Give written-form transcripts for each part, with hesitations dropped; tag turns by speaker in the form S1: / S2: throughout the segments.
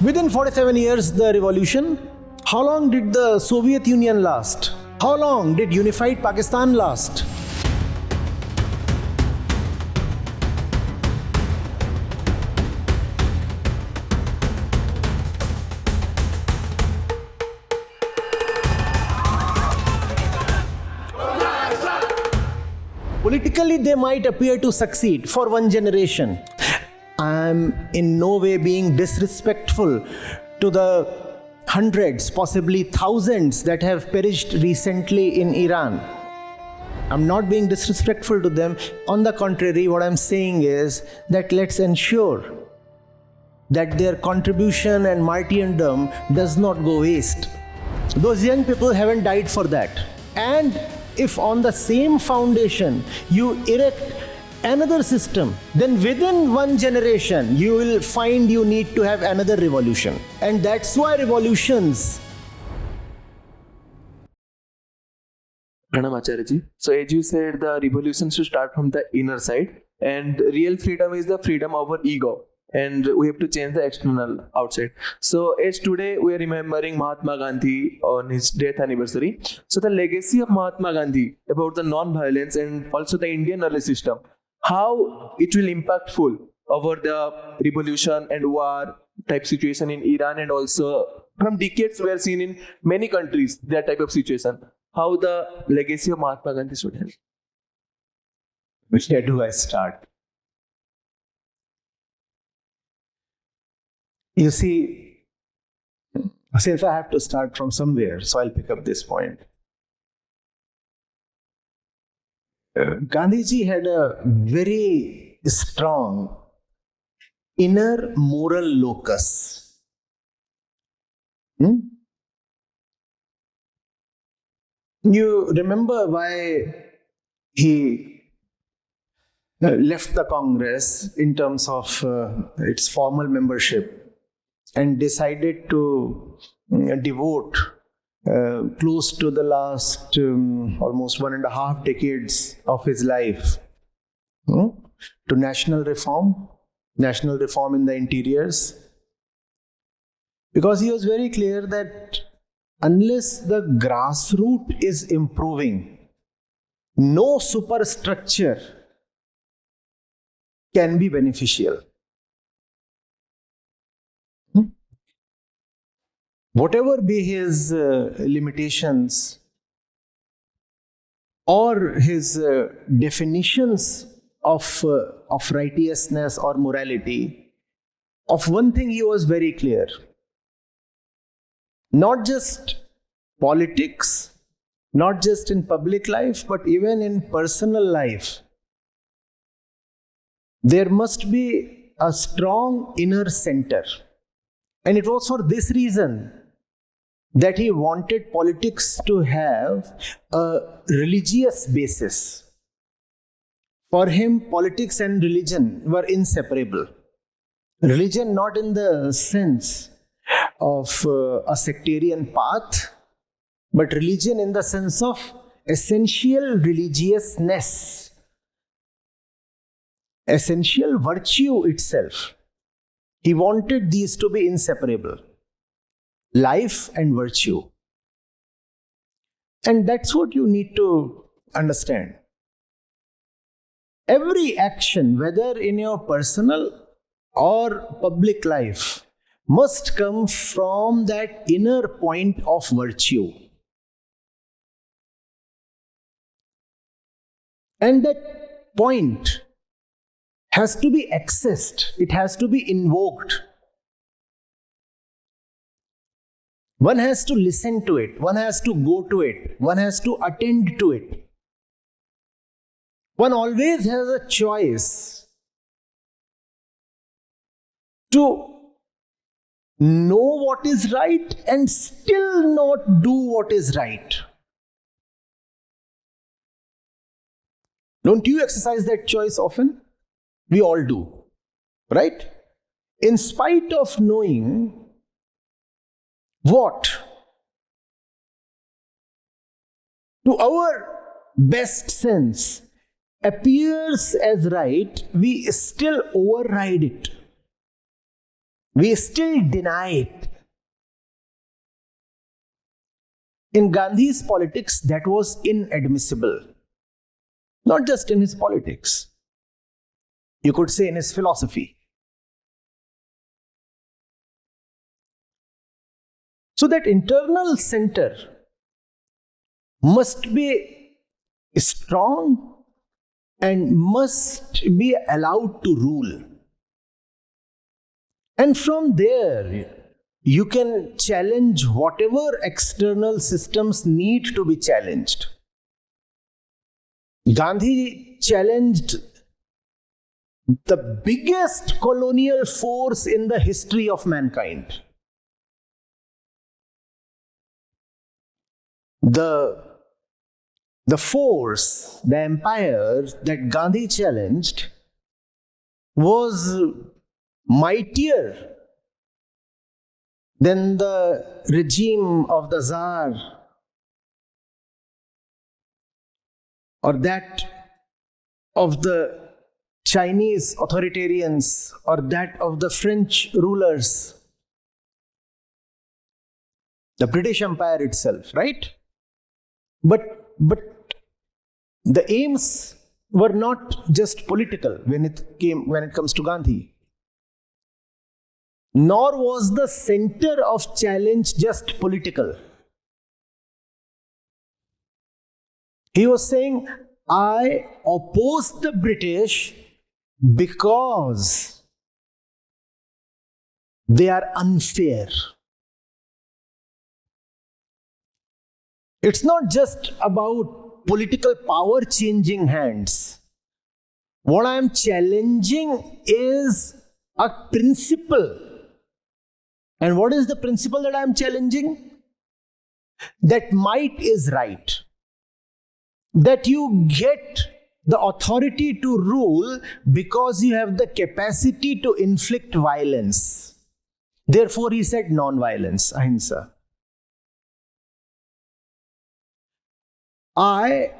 S1: Within 47 years, the revolution. How long did the Soviet Union last? How long did unified Pakistan last? Politically, they might appear to succeed for one generation. I'm in no way being disrespectful to the hundreds, possibly thousands that have perished recently in Iran. I'm not being disrespectful to them. On the contrary, what I'm saying is that let's ensure that their contribution and martyrdom does not go waste. Those young people haven't died for that. And if on the same foundation you erect another system, then within one generation you will find you need to have another revolution. And that's why revolutions.
S2: Pranam Acharya Ji. So as you said, the revolution should start from the inner side, and real freedom is the freedom over ego, and we have to change the external outside. So as today we are remembering Mahatma Gandhi on his death anniversary. So the legacy of Mahatma Gandhi about the non-violence and also the Indian nervous system, how it will impactful over the revolution and war type situation in Iran, and also from decades we are seen in many countries that type of situation. How the legacy of Mahatma Gandhi should help.
S1: Where do I start? You see, since I have to start from somewhere, so I'll pick up this point. Gandhiji had a very strong inner moral locus. You remember why he left the Congress in terms of its formal membership and decided to devote close to the last almost 1.5 decades of his life to national reform in the interiors. Because he was very clear that unless the grassroots is improving, no superstructure can be beneficial. Whatever be his limitations or his definitions of righteousness or morality, of one thing he was very clear. Not just politics, not just in public life, but even in personal life. There must be a strong inner center. And it was for this reason that he wanted politics to have a religious basis. For him, politics and religion were inseparable. Religion not in the sense of a sectarian path, but religion in the sense of essential religiousness, essential virtue itself. He wanted these to be inseparable, life and virtue. And that's what you need to understand. Every action, whether in your personal or public life, must come from that inner point of virtue. And that point has to be accessed, it has to be invoked. One has to listen to it, one has to go to it, one has to attend to it. One always has a choice to know what is right and still not do what is right. Don't you exercise that choice often? We all do, right? In spite of knowing what, to our best sense, appears as right, we still override it. We still deny it. In Gandhi's politics, that was inadmissible. Not just in his politics. You could say in his philosophy. So that internal center must be strong and must be allowed to rule. And from there, you can challenge whatever external systems need to be challenged. Gandhi challenged the biggest colonial force in the history of mankind. The force, the empire that Gandhi challenged was mightier than the regime of the Tsar or that of the Chinese authoritarians or that of the French rulers, the British Empire itself, right? But the aims were not just political when it comes to Gandhi. Nor was the center of challenge just political. He was saying, I oppose the British because they are unfair. It's not just about political power changing hands. What I am challenging is a principle. And what is the principle that I am challenging? That might is right. That you get the authority to rule because you have the capacity to inflict violence. Therefore, he said non-violence, ahimsa. I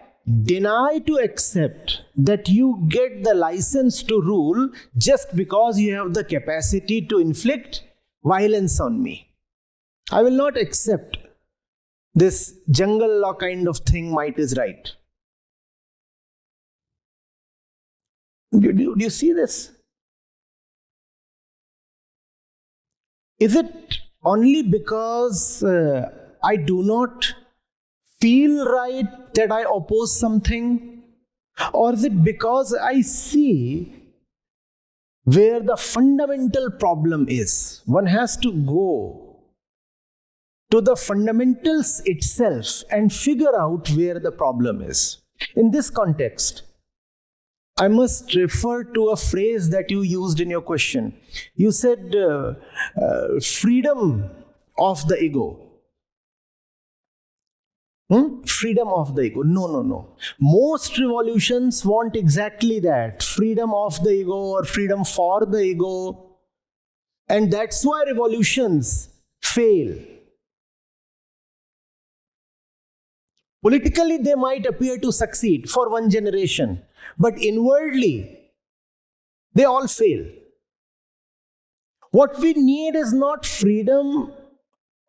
S1: deny to accept that you get the license to rule just because you have the capacity to inflict violence on me. I will not accept this jungle law kind of thing, might is right. Do you see this? Is it only because I do not feel right that I oppose something? Or is it because I see where the fundamental problem is? One has to go to the fundamentals itself and figure out where the problem is. In this context, I must refer to a phrase that you used in your question. You said freedom of the ego. Freedom of the ego. No. Most revolutions want exactly that. Freedom of the ego or freedom for the ego. And that's why revolutions fail. Politically, they might appear to succeed for one generation. But inwardly, they all fail. What we need is not freedom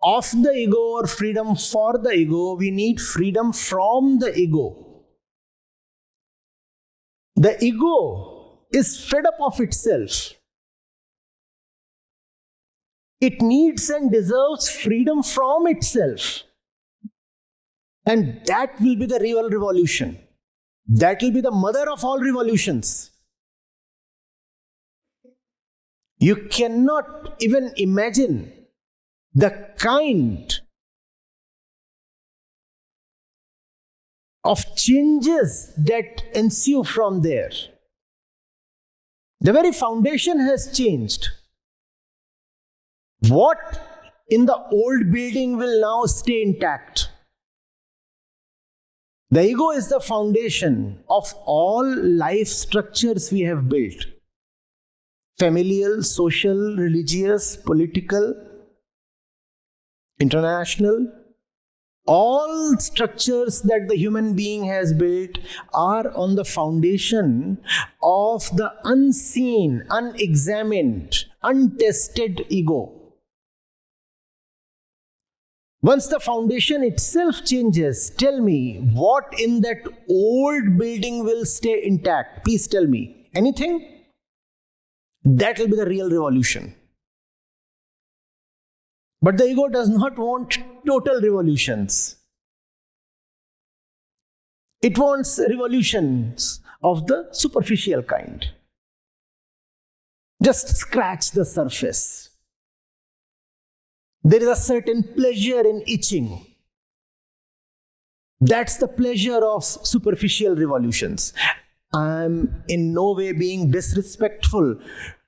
S1: of the ego or freedom for the ego. We need freedom from the ego. The ego is fed up of itself. It needs and deserves freedom from itself. And that will be the real revolution. That will be the mother of all revolutions. You cannot even imagine the kind of changes that ensue from there. The very foundation has changed. What in the old building will now stay intact? The ego is the foundation of all life structures we have built. Familial, social, religious, political, international. All structures that the human being has built are on the foundation of the unseen, unexamined, untested ego. Once the foundation itself changes, tell me what in that old building will stay intact. Please tell me. Anything? That will be the real revolution. But the ego does not want total revolutions. It wants revolutions of the superficial kind. Just scratch the surface. There is a certain pleasure in itching. That's the pleasure of superficial revolutions. I'm in no way being disrespectful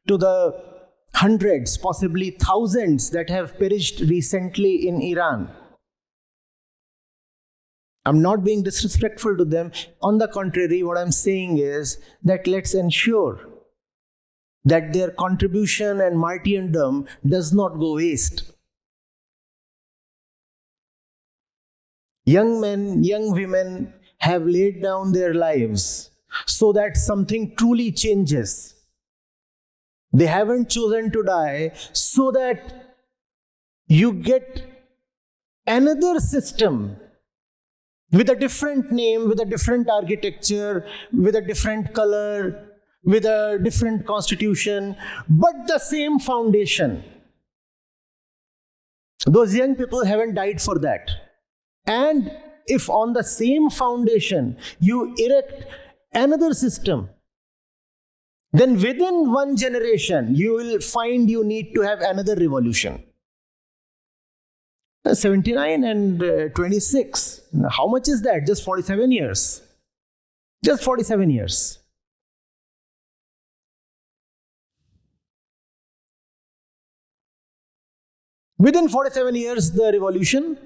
S1: to the hundreds, possibly thousands that have perished recently in Iran. I'm not being disrespectful to them. On the contrary, what I'm saying is that let's ensure that their contribution and martyrdom does not go waste. Young men, young women have laid down their lives so that something truly changes. They haven't chosen to die so that you get another system with a different name, with a different architecture, with a different color, with a different constitution, but the same foundation. Those young people haven't died for that. And if on the same foundation you erect another system, then within one generation you will find you need to have another revolution. 79 and 26. How much is that? Just 47 years. Just 47 years. Within 47 years, the revolution.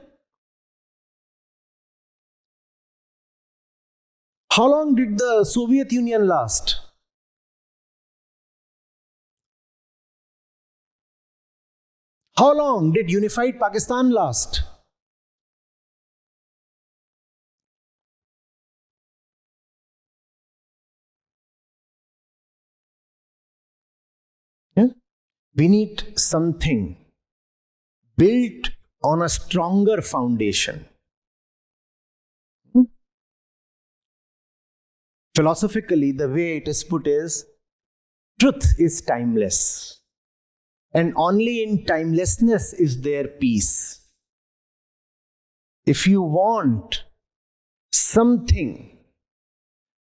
S1: How long did the Soviet Union last? How long did unified Pakistan last? Yeah? We need something built on a stronger foundation. Philosophically, the way it is put is, truth is timeless. And only in timelessness is there peace. If you want something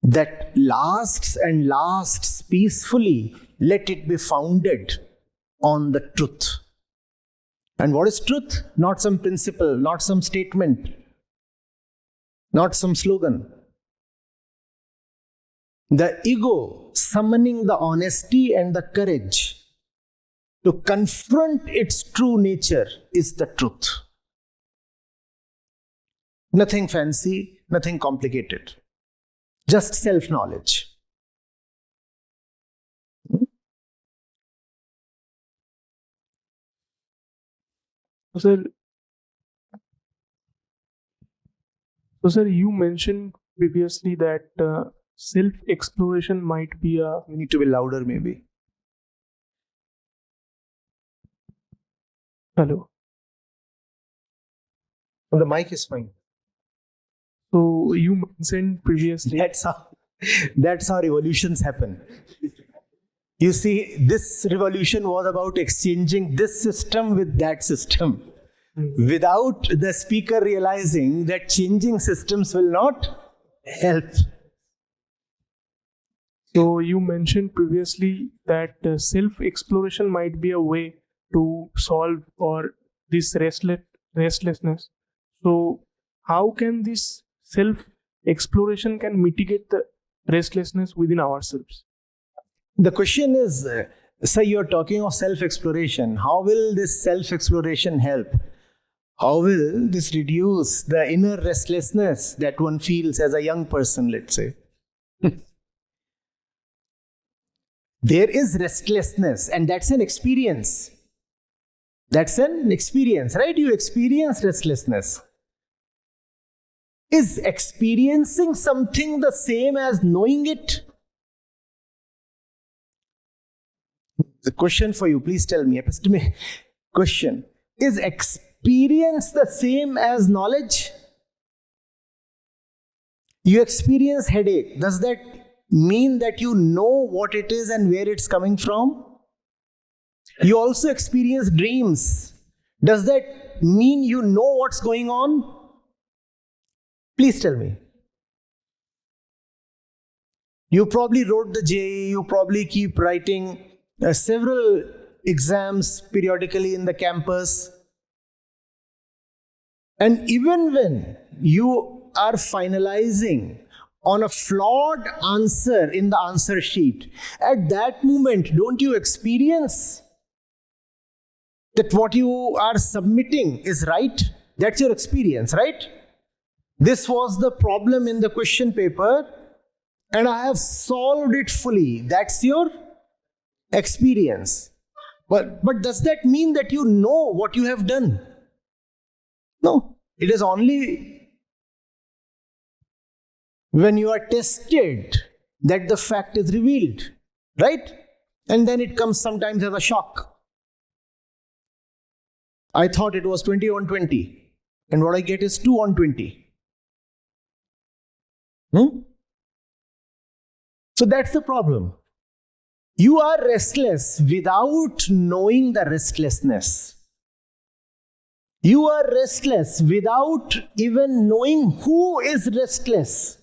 S1: that lasts and lasts peacefully, let it be founded on the truth. And what is truth? Not some principle, not some statement, not some slogan. The ego summoning the honesty and the courage to confront its true nature is the truth. Nothing fancy, nothing complicated. Just self-knowledge.
S3: So, sir, you mentioned previously that self-exploration might be a...
S1: You need to be louder maybe.
S3: Hello.
S1: The mic is fine.
S3: So, you mentioned previously...
S1: That's how revolutions happen. You see, this revolution was about exchanging this system with that system. Without the speaker realizing that changing systems will not help.
S3: So, you mentioned previously that self-exploration might be a way to solve or this restlessness. So, how can this self-exploration can mitigate the restlessness within ourselves?
S1: The question is, sir, you're talking of self-exploration. How will this self-exploration help? How will this reduce the inner restlessness that one feels as a young person, let's say? There is restlessness, and that's an experience. That's an experience, right? You experience restlessness. Is experiencing something the same as knowing it? The question for you, please tell me. Episteme question. Is experience the same as knowledge? You experience headache. Does that mean that you know what it is and where it's coming from? You also experience dreams. Does that mean you know what's going on? Please tell me. You probably wrote the JEE, you probably keep writing several exams periodically in the campus. And even when you are finalizing on a flawed answer in the answer sheet, at that moment, don't you experience that what you are submitting is right? That's your experience, right? This was the problem in the question paper and I have solved it fully. That's your experience. But does that mean that you know what you have done? No. It is only when you are tested that the fact is revealed, right? And then it comes sometimes as a shock. I thought it was 20 on 20 and what I get is 2 on 20. So that's the problem. You are restless without knowing the restlessness. You are restless without even knowing who is restless.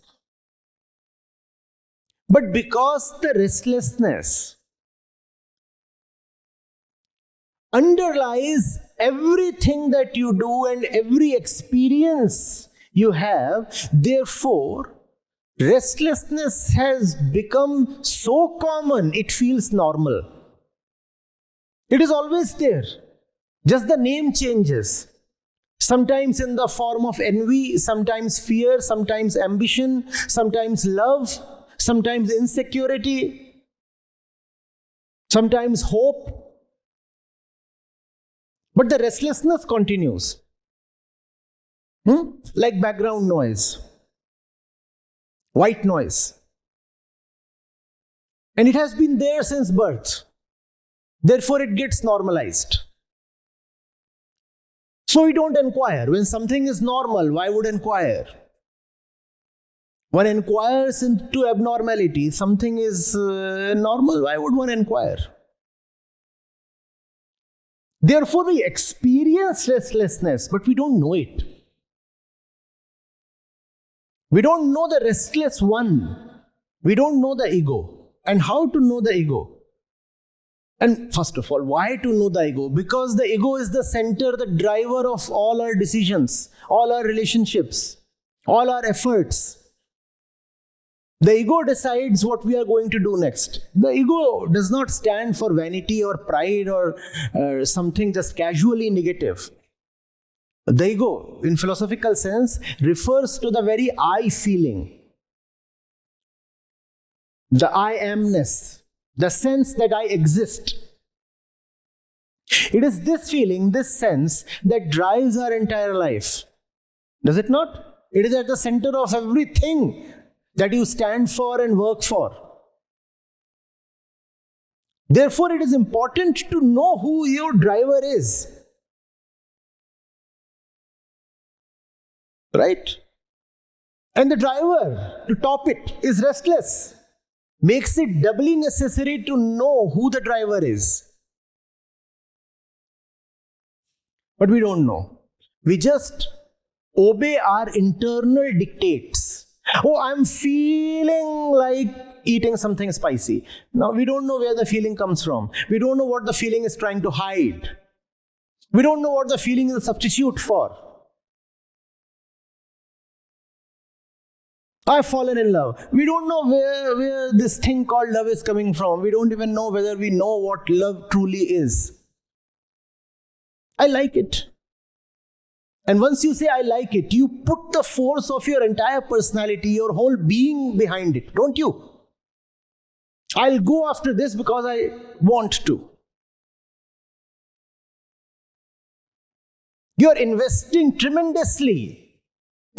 S1: But because the restlessness underlies everything that you do and every experience you have, therefore, restlessness has become so common, it feels normal. It is always there. Just the name changes. Sometimes in the form of envy, sometimes fear, sometimes ambition, sometimes love, sometimes insecurity, sometimes hope. But the restlessness continues. Like background noise. White noise. And it has been there since birth. Therefore, it gets normalized. So we don't inquire. When something is normal, why would inquire? One inquires into abnormality. Something is normal, why would one inquire? Therefore, we experience restlessness, but we don't know it. We don't know the restless one. We don't know the ego. And how to know the ego? And first of all, why to know the ego? Because the ego is the center, the driver of all our decisions, all our relationships, all our efforts. The ego decides what we are going to do next. The ego does not stand for vanity or pride or something just casually negative. The ego, in philosophical sense, refers to the very I feeling. The I amness, the sense that I exist. It is this feeling, this sense that drives our entire life. Does it not? It is at the center of everything that you stand for and work for. Therefore, it is important to know who your driver is. Right? And the driver, to top it, is restless. Makes it doubly necessary to know who the driver is. But we don't know. We just obey our internal dictates. Oh, I'm feeling like eating something spicy. Now, we don't know where the feeling comes from. We don't know what the feeling is trying to hide. We don't know what the feeling is a substitute for. I've fallen in love. We don't know where this thing called love is coming from. We don't even know whether we know what love truly is. I like it. And once you say I like it, you put the force of your entire personality, your whole being behind it, don't you? I'll go after this because I want to. You're investing tremendously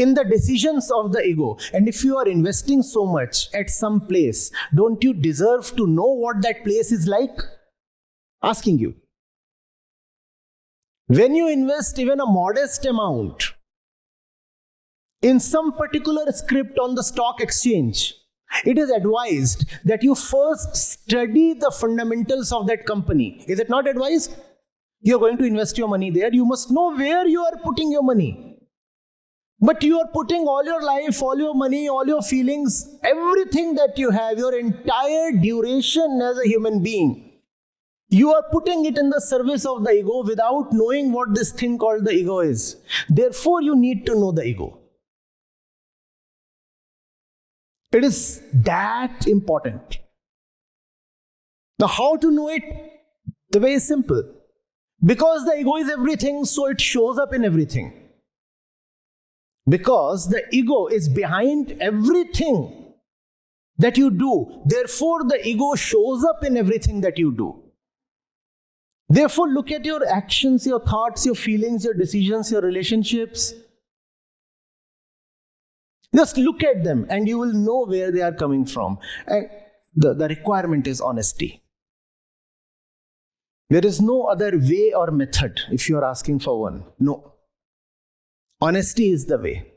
S1: in the decisions of the ego. And if you are investing so much at some place, don't you deserve to know what that place is like? Asking you. When you invest even a modest amount in some particular script on the stock exchange, it is advised that you first study the fundamentals of that company. Is it not advised? You are going to invest your money there. You must know where you are putting your money. But you are putting all your life, all your money, all your feelings, everything that you have, your entire duration as a human being. You are putting it in the service of the ego without knowing what this thing called the ego is. Therefore, you need to know the ego. It is that important. Now, how to know it? The way is simple. Because the ego is everything, so it shows up in everything. Because the ego is behind everything that you do. Therefore, the ego shows up in everything that you do. Therefore, look at your actions, your thoughts, your feelings, your decisions, your relationships. Just look at them and you will know where they are coming from. And the requirement is honesty. There is no other way or method if you are asking for one. No. Honesty is the way.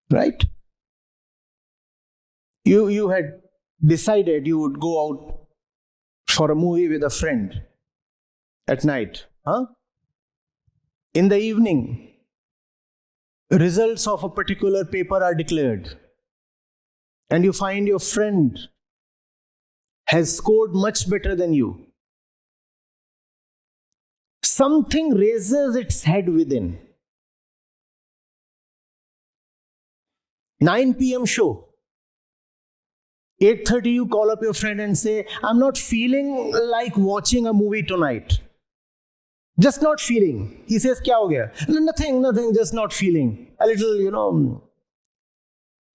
S1: Right? You had decided you would go out for a movie with a friend at night. In the evening, results of a particular paper are declared. And you find your friend has scored much better than you. Something raises its head within. 9 p.m. show. 8:30 you call up your friend and say, I'm not feeling like watching a movie tonight. Just not feeling. He says, kya ho gaya? Nothing, just not feeling. A little,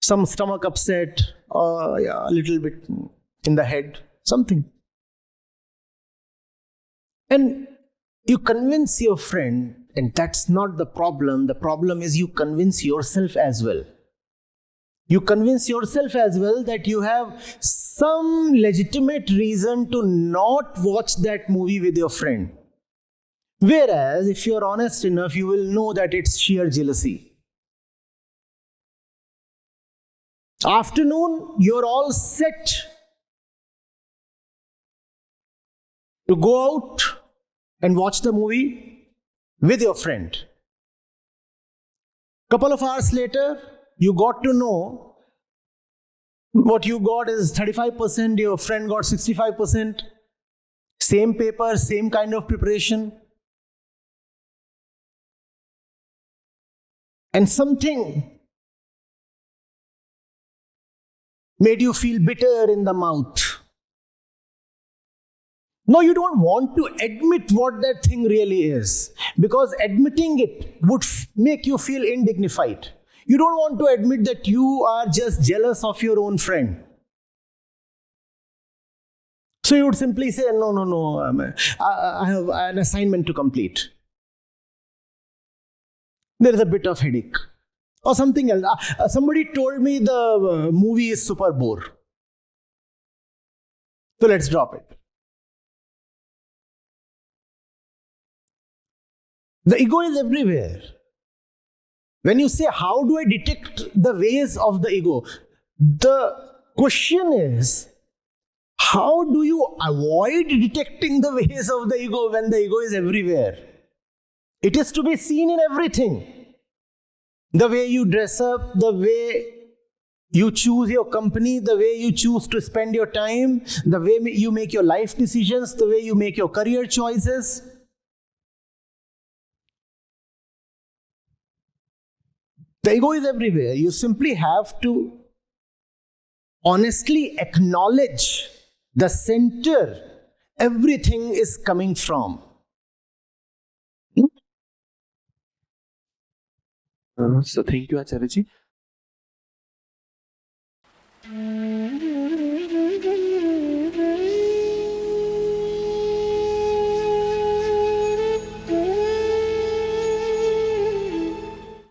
S1: some stomach upset, or a little bit in the head, something. And you convince your friend, and that's not the problem. The problem is you convince yourself as well. You convince yourself as well that you have some legitimate reason to not watch that movie with your friend. Whereas, if you're honest enough, you will know that it's sheer jealousy. Afternoon, you're all set to go out and watch the movie with your friend. Couple of hours later, you got to know what you got is 35%, your friend got 65%. Same paper, same kind of preparation. And something made you feel bitter in the mouth. No, you don't want to admit what that thing really is, because admitting it would make you feel indignified. You don't want to admit that you are just jealous of your own friend. So you would simply say, no, I have an assignment to complete. There is a bit of headache. Or something else. Somebody told me the movie is super bore. So let's drop it. The ego is everywhere. When you say, how do I detect the ways of the ego? The question is, how do you avoid detecting the ways of the ego when the ego is everywhere? It is to be seen in everything. The way you dress up, the way you choose your company, the way you choose to spend your time, the way you make your life decisions, the way you make your career choices. The ego is everywhere. You simply have to honestly acknowledge the center everything is coming from.
S2: So thank you, Acharya Ji.